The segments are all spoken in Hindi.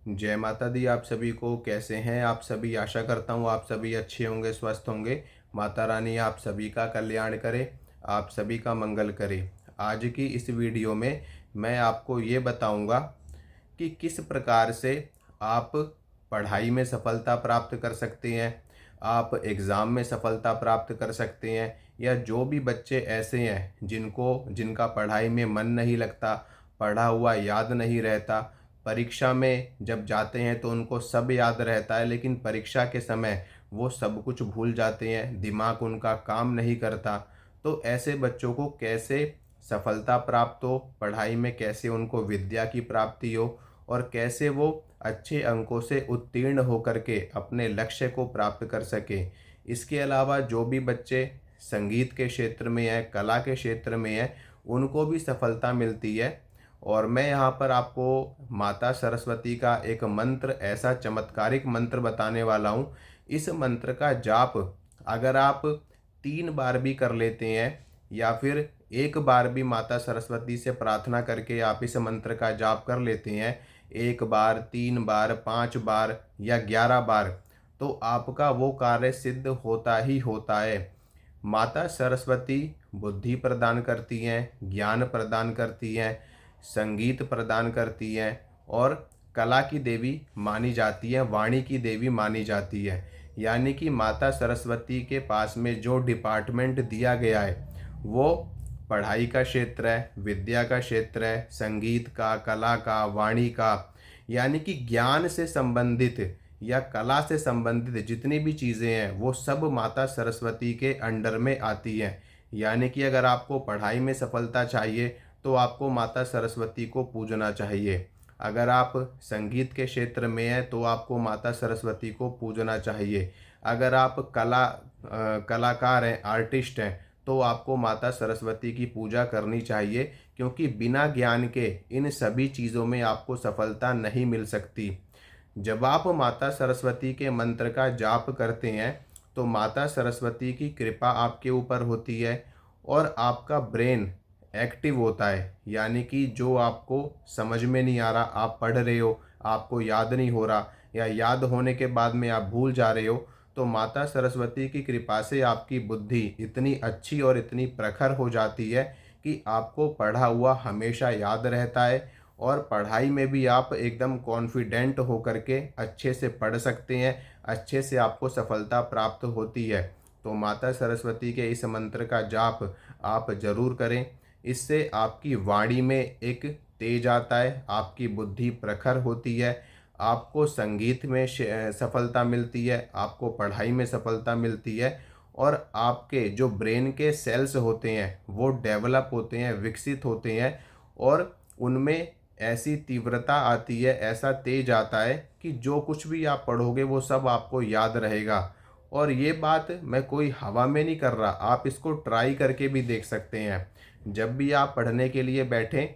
जय माता दी। आप सभी को कैसे हैं आप सभी। आशा करता हूँ आप सभी अच्छे होंगे, स्वस्थ होंगे। माता रानी आप सभी का कल्याण करे, आप सभी का मंगल करे। आज की इस वीडियो में मैं आपको ये बताऊंगा कि किस प्रकार से आप पढ़ाई में सफलता प्राप्त कर सकते हैं, आप एग्ज़ाम में सफलता प्राप्त कर सकते हैं, या जो भी बच्चे ऐसे हैं जिनका पढ़ाई में मन नहीं लगता, पढ़ा हुआ याद नहीं रहता। परीक्षा में जब जाते हैं तो उनको सब याद रहता है, लेकिन परीक्षा के समय वो सब कुछ भूल जाते हैं, दिमाग उनका काम नहीं करता। तो ऐसे बच्चों को कैसे सफलता प्राप्त हो, पढ़ाई में कैसे उनको विद्या की प्राप्ति हो, और कैसे वो अच्छे अंकों से उत्तीर्ण होकर के अपने लक्ष्य को प्राप्त कर सके। इसके अलावा जो भी बच्चे संगीत के क्षेत्र में हैं, कला के क्षेत्र में हैं, उनको भी सफलता मिलती है। और मैं यहाँ पर आपको माता सरस्वती का एक मंत्र, ऐसा चमत्कारिक मंत्र बताने वाला हूँ। इस मंत्र का जाप अगर आप 3 बार भी कर लेते हैं, या फिर एक बार भी माता सरस्वती से प्रार्थना करके आप इस मंत्र का जाप कर लेते हैं, 1 बार, 3 बार, 5 बार या 11 बार, तो आपका वो कार्य सिद्ध होता ही होता है। माता सरस्वती बुद्धि प्रदान करती हैं, ज्ञान प्रदान करती हैं, संगीत प्रदान करती हैं, और कला की देवी मानी जाती है, वाणी की देवी मानी जाती है। यानी कि माता सरस्वती के पास में जो डिपार्टमेंट दिया गया है वो पढ़ाई का क्षेत्र है, विद्या का क्षेत्र है, संगीत का, कला का, वाणी का। यानी कि ज्ञान से संबंधित या कला से संबंधित जितनी भी चीज़ें हैं वो सब माता सरस्वती के अंडर में आती हैं। यानी कि अगर आपको पढ़ाई में सफलता चाहिए तो आपको माता सरस्वती को पूजना चाहिए। अगर आप संगीत के क्षेत्र में हैं तो आपको माता सरस्वती को पूजना चाहिए। अगर आप कलाकार हैं, आर्टिस्ट हैं, तो आपको माता सरस्वती की पूजा करनी चाहिए, क्योंकि बिना ज्ञान के इन सभी चीज़ों में आपको सफलता नहीं मिल सकती। जब आप माता सरस्वती के मंत्र का जाप करते हैं तो माता सरस्वती की कृपा आपके ऊपर होती है, और आपका ब्रेन एक्टिव होता है। यानी कि जो आपको समझ में नहीं आ रहा, आप पढ़ रहे हो, आपको याद नहीं हो रहा, या याद होने के बाद में आप भूल जा रहे हो, तो माता सरस्वती की कृपा से आपकी बुद्धि इतनी अच्छी और इतनी प्रखर हो जाती है कि आपको पढ़ा हुआ हमेशा याद रहता है, और पढ़ाई में भी आप एकदम कॉन्फिडेंट होकर के अच्छे से पढ़ सकते हैं, अच्छे से आपको सफलता प्राप्त होती है। तो माता सरस्वती के इस मंत्र का जाप आप जरूर करें। इससे आपकी वाणी में एक तेज आता है, आपकी बुद्धि प्रखर होती है, आपको संगीत में सफलता मिलती है, आपको पढ़ाई में सफलता मिलती है, और आपके जो ब्रेन के सेल्स होते हैं वो डेवलप होते हैं, विकसित होते हैं, और उनमें ऐसी तीव्रता आती है, ऐसा तेज आता है कि जो कुछ भी आप पढ़ोगे वो सब आपको याद रहेगा। और ये बात मैं कोई हवा में नहीं कर रहा, आप इसको ट्राई करके भी देख सकते हैं। जब भी आप पढ़ने के लिए बैठें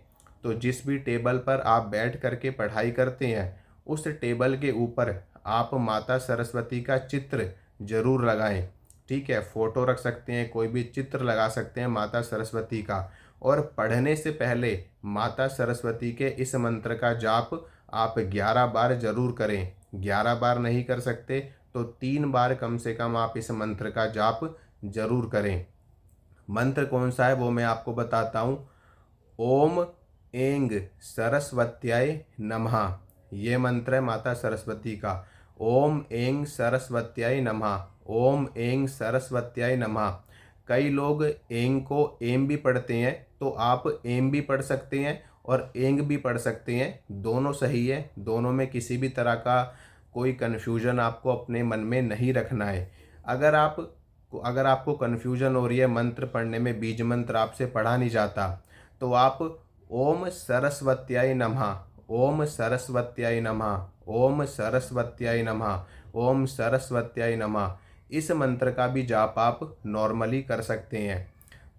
तो जिस भी टेबल पर आप बैठ करके पढ़ाई करते हैं उस टेबल के ऊपर आप माता सरस्वती का चित्र जरूर लगाएं। ठीक है, फोटो रख सकते हैं, कोई भी चित्र लगा सकते हैं माता सरस्वती का। और पढ़ने से पहले माता सरस्वती के इस मंत्र का जाप आप 11 बार जरूर करें। 11 बार नहीं कर सकते तो 3 बार कम से कम आप इस मंत्र का जाप जरूर करें। मंत्र कौन सा है वो मैं आपको बताता हूँ। ओम ऐंग सरस्वत्याय नमः। ये मंत्र है माता सरस्वती का। ओम ऐंग सरस्वत्याय नमः। ओम ऐंग सरस्वत्याय नमः। कई लोग ऐंग को एम भी पढ़ते हैं, तो आप एम भी पढ़ सकते हैं और ऐंग भी पढ़ सकते हैं, दोनों सही है। दोनों में किसी भी तरह का कोई कन्फ्यूजन आपको अपने मन में नहीं रखना है। अगर आप अगर आपको कन्फ्यूजन हो रही है, मंत्र पढ़ने में बीज मंत्र आपसे पढ़ा नहीं जाता, तो आप ओम सरस्वत्याय नमः, ओम सरस्वत्याय नमः, ओम सरस्वत्याय नमः, ओम सरस्वत्याय नमः, इस मंत्र का भी जाप आप नॉर्मली कर सकते हैं।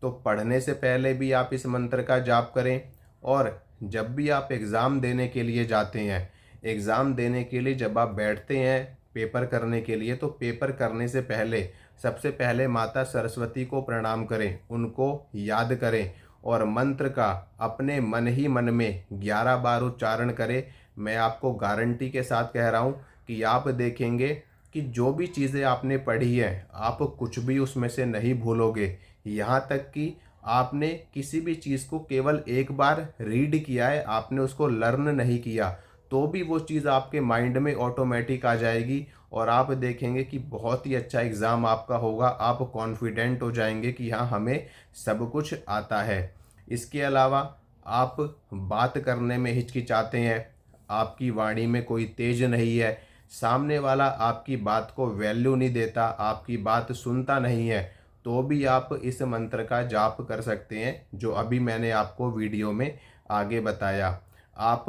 तो पढ़ने से पहले भी आप इस मंत्र का जाप करें, और जब भी आप एग्ज़ाम देने के लिए जाते हैं, एग्ज़ाम देने के लिए जब आप बैठते हैं पेपर करने के लिए, तो पेपर करने से पहले सबसे पहले माता सरस्वती को प्रणाम करें, उनको याद करें, और मंत्र का अपने मन ही मन में 11 बार उच्चारण करें। मैं आपको गारंटी के साथ कह रहा हूँ कि आप देखेंगे कि जो भी चीज़ें आपने पढ़ी हैं आप कुछ भी उसमें से नहीं भूलोगे। यहाँ तक कि आपने किसी भी चीज़ को केवल एक बार रीड किया है, आपने उसको लर्न नहीं किया, तो भी वो चीज़ आपके माइंड में ऑटोमेटिक आ जाएगी और आप देखेंगे कि बहुत ही अच्छा एग्ज़ाम आपका होगा। आप कॉन्फिडेंट हो जाएंगे कि हाँ, हमें सब कुछ आता है। इसके अलावा आप बात करने में हिचकिचाते हैं, आपकी वाणी में कोई तेज नहीं है, सामने वाला आपकी बात को वैल्यू नहीं देता, आपकी बात सुनता नहीं है, तो भी आप इस मंत्र का जाप कर सकते हैं जो अभी मैंने आपको वीडियो में आगे बताया। आप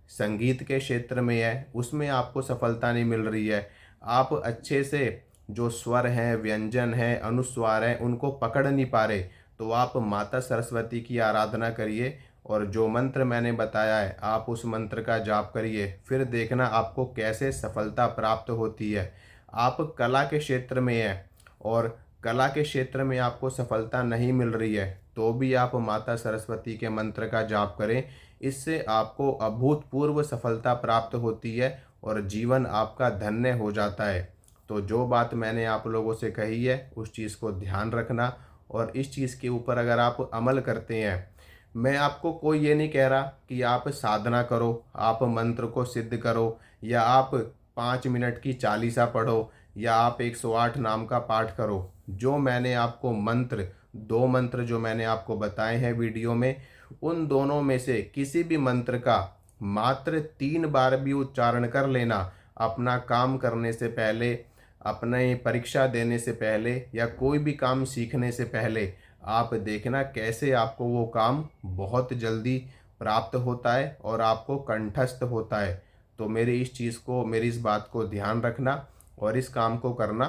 संगीत के क्षेत्र में है, उसमें आपको सफलता नहीं मिल रही है, आप अच्छे से जो स्वर हैं, व्यंजन हैं, अनुस्वार हैं, उनको पकड़ नहीं पा रहे, तो आप माता सरस्वती की आराधना करिए और जो मंत्र मैंने बताया है आप उस मंत्र का जाप करिए, फिर देखना आपको कैसे सफलता प्राप्त होती है। आप कला के क्षेत्र में हैं और कला के क्षेत्र में आपको सफलता नहीं मिल रही है, तो भी आप माता सरस्वती के मंत्र का जाप करें। इससे आपको अभूतपूर्व सफलता प्राप्त होती है और जीवन आपका धन्य हो जाता है। तो जो बात मैंने आप लोगों से कही है उस चीज़ को ध्यान रखना और इस चीज़ के ऊपर अगर आप अमल करते हैं, मैं आपको कोई ये नहीं कह रहा कि आप साधना करो, आप मंत्र को सिद्ध करो, या आप 5 मिनट की चालीसा पढ़ो, या आप 108 नाम का पाठ करो। जो मैंने आपको मंत्र, 2 मंत्र जो मैंने आपको बताए हैं वीडियो में, उन दोनों में से किसी भी मंत्र का मात्र 3 बार भी उच्चारण कर लेना, अपना काम करने से पहले, अपने परीक्षा देने से पहले, या कोई भी काम सीखने से पहले, आप देखना कैसे आपको वो काम बहुत जल्दी प्राप्त होता है और आपको कंठस्थ होता है। तो मेरी इस चीज़ को, मेरी इस बात को ध्यान रखना और इस काम को करना,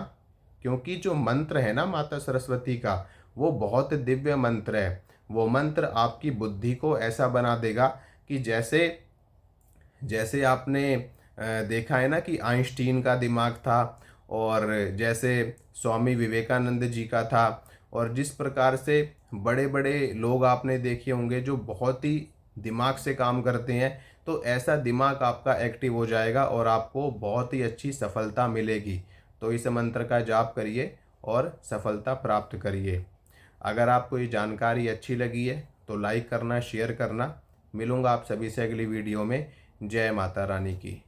क्योंकि जो मंत्र है ना माता सरस्वती का, वो बहुत दिव्य मंत्र है। वो मंत्र आपकी बुद्धि को ऐसा बना देगा कि जैसे जैसे आपने देखा है ना कि आइंस्टीन का दिमाग था, और जैसे स्वामी विवेकानंद जी का था, और जिस प्रकार से बड़े बड़े लोग आपने देखे होंगे जो बहुत ही दिमाग से काम करते हैं, तो ऐसा दिमाग आपका एक्टिव हो जाएगा और आपको बहुत ही अच्छी सफलता मिलेगी। तो इस मंत्र का जाप करिए और सफलता प्राप्त करिए। अगर आपको ये जानकारी अच्छी लगी है तो लाइक करना, शेयर करना। मिलूँगा आप सभी से अगली वीडियो में। जय माता रानी की।